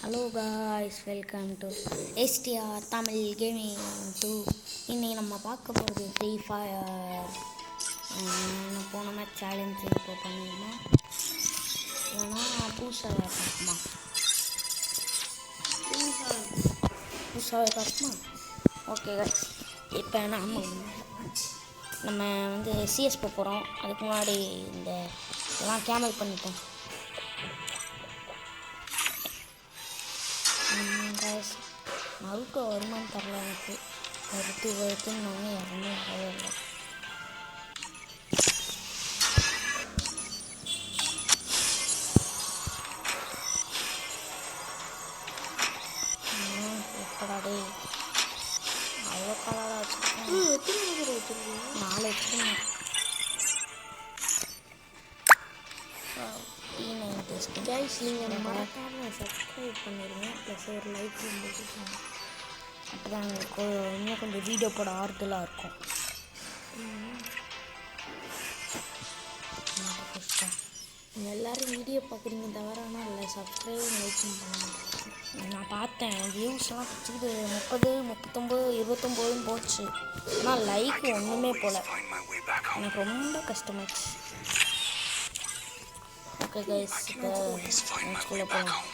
Hello guys, welcome to STR Tamil gaming 2. இன்றைக்கி நம்ம பார்க்க போகிறது ஃப்ரீ ஃபயர். போன மேட்ச் சேலஞ்ச் இப்போ பண்ணிடலாம், இல்லைனா புதுசாக பார்க்குமா பார்க்குமா. ஓகே காய்ஸ், இப்போ நம்ம வந்து சிஎஸ் போகிறோம். அதுக்கு முன்னாடி இதெல்லாம் கேமல் பண்ணிட்டோம். நருட்டோ வருமானு தரல, எனக்கு வருத்துன்னு நாங்கள் யாருமே வரல. எப்படாடே அவ்வளோ கலராக வச்சுருக்கேன். 4 வச்சுருக்கேன். கைஸ், நீங்கள் மறக்காமல் சப்ஸ்கிரைப் பண்ணிடுங்க, ப்ளஸ் ஒரு லைக் பண்ணிட்டு. அப்போ தான் எங்களுக்கு இன்னும் கொஞ்சம் வீடியோ போட ஆறுதலாக இருக்கும். எல்லோரும் வீடியோ பார்க்குறீங்க தவிர, ஆனால் இல்லை சப்ஸ்கிரைப் லைக்கும் பண்ண மாட்டேன். நான் பார்த்தேன் வியூஸ்லாம் வச்சுக்கிட்டு 30, 39, 29 போச்சு. ஆனால் லைக் ஒன்றுமே போல். எனக்கு ரொம்ப கஷ்டமாச்சு. ஓகே கைஸ், இப்போ ஸ்கூலில் போகலாம்.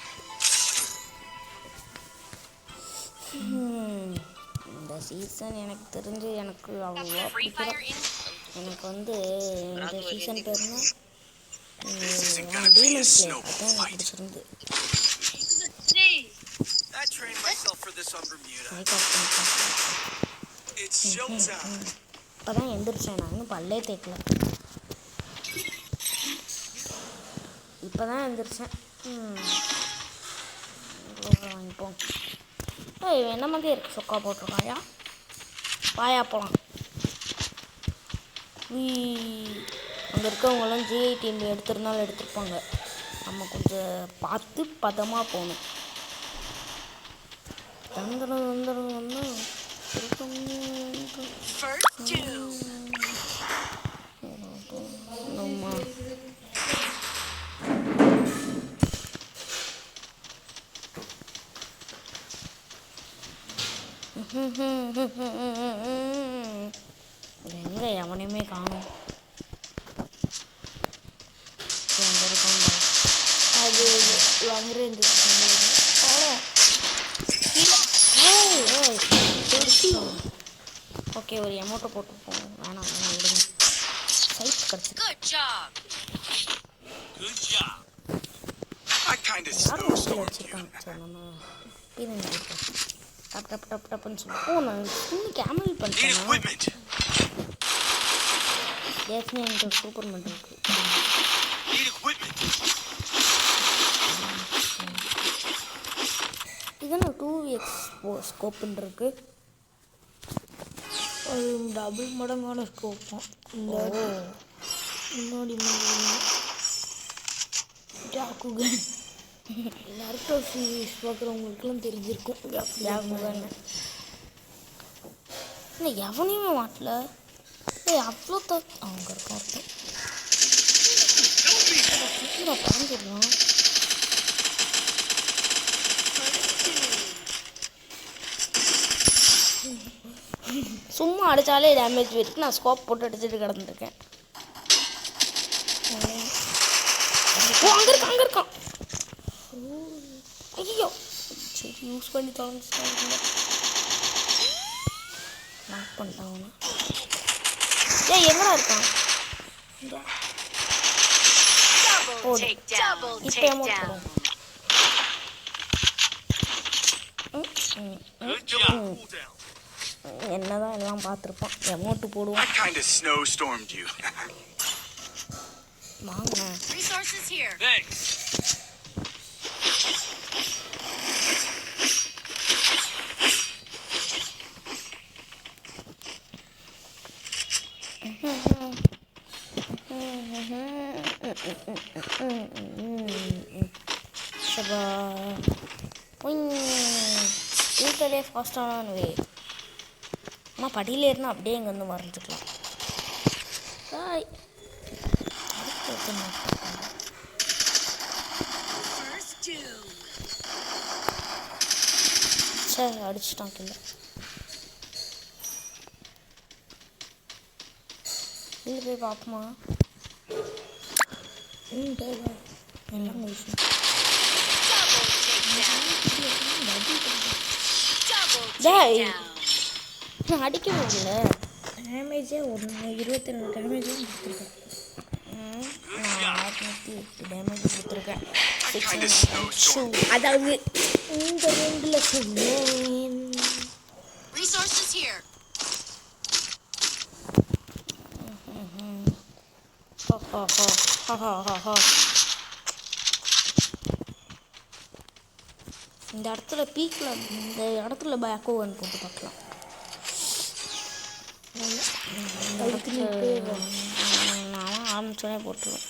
இந்த சீசன் எனக்கு தெரிஞ்சு எனக்கு அவ்வளோ பிடிக்கல. எனக்கு வந்து இந்த சீசன் பேருனா டீமன் ஸ்லேயர், அதுதான் எனக்கு பிடிச்சிருந்து. இப்போ தான் எந்திரிச்சேன், நான் இன்னும் பல்லே தேய்க்கல. இப்போ தான் எந்திரிச்சேன். வாங்கிப்போம். என்ன மாதிரி இருக்குது, சொக்கா போட்டிருக்காயா. வாயா போகலாம். அங்கே இருக்கவங்களாம் ஜிஐ டீம் எடுத்திருந்தாலும் எடுத்துருப்பாங்க. நம்ம கொஞ்சம் பார்த்து பதமாக போகணும். தந்துடும் ஆமா. எங்கே எவனையுமே காணும். அது லாங் ரேஞ்ச். ஓகே, ஒரு எமௌண்ட்டை போட்டு போவோம். வேணாம் விடுங்க. சைட் கிடச்சிருக்கு. எல்லாரும் வச்சுருக்காங்க. சரி, நம்ம பின்னாடி டப் டப் டப் டப்னு சொல்லுவோம். நான் இன்னும் கேமல் பண்ணிட்டேன். என்கிட்ட சூப்பர்மேன் இருக்கு. இதெல்லாம் 2x ஸ்கோப்புன்னு இருக்கு. அது டபுள் மடங்கான ஸ்கோப்பும். முன்னாடி ஜாக்குகன் நருட்டோ சீரீஸ் பார்க்குறவங்களுக்குலாம் தெரிஞ்சிருக்கும். ஜாக்குகன் இன்னும் எவனையுமே மாட்டல. அவ்வளோ அவங்க இருக்காரு பறந்துடலாம். சும்மா அடித்தாலே டேமேஜ் இருக்கு. நான் ஸ்கோப் போட்டு அடிச்சுட்டு கிடந்துருக்கேன். அங்கே இருக்கான். ஐயோ, சரி யூஸ் பண்ணி தொலைஞ்சிட்டாங்க. லாக் பண்ணிட்டாங்க. எங்கடா இருக்கான்? இப்போ அமௌண்ட் போடும். என்னதான் எல்லாம் பார்த்துருப்பான். அமௌண்ட் போடுவான். வாங்க. வீட்டிலே ஃபாஸ்டான வே. அம்மா படியில் ஏறினா அப்படியே இங்கே வந்து மறைஞ்சிக்கலாம். பாய். சரி அடிச்சிட்டான் கீழே. இல்லை போய் பார்ப்போமா? எல்லாம் முடிச்சு நான் அடிக்கவே இல்லை. டேமேஜே 22 டேமேஜும் கொடுத்துருக்கேன். நான் 608 டேமேஜ் கொடுத்துருக்கேன். அதாவது இந்த ரெண்டில் சொல்லுவேன். இந்த இடத்துல பீக்கில் இந்த இடத்துல பேக்கோவன் போட்டு பார்க்கலாம். நான் ஆரம்பிச்சோடனே போட்டுருவேன்.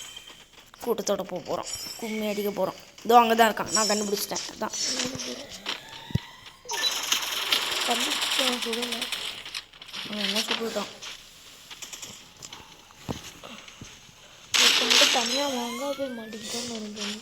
கூட்டத்தோட போகிறோம், கும்மி அடிக்க போகிறோம். இதோ அங்கே தான் இருக்கான், நான் கண்டுபிடிச்சிட்டேன். அதான் சுடலை, அவன் என்ன சுட்டுட்டான். தனியாக வாங்க போய் மாட்டிக்கிட்டான்னு இருந்தேன்.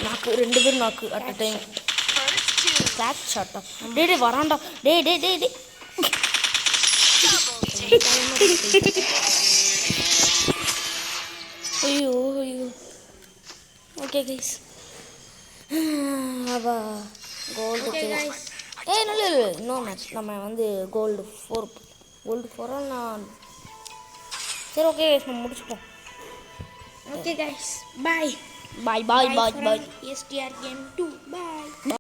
நாக்கு 2 பேரும் நாக்கு அட் அ டைம். பேக் ஷாட்டா? டே வராண்டா. டே ஐயோ. ஓகே கைஸ், அவ கோல்டு நல்ல இன்னொரு மேட்ச் நம்ம வந்து கோல்டு 4 நான். சரி ஓகே கைஸ், நம்ம முடிச்சுப்போம். ஓகே கைஸ், பாய். STR Game 2 பாய்.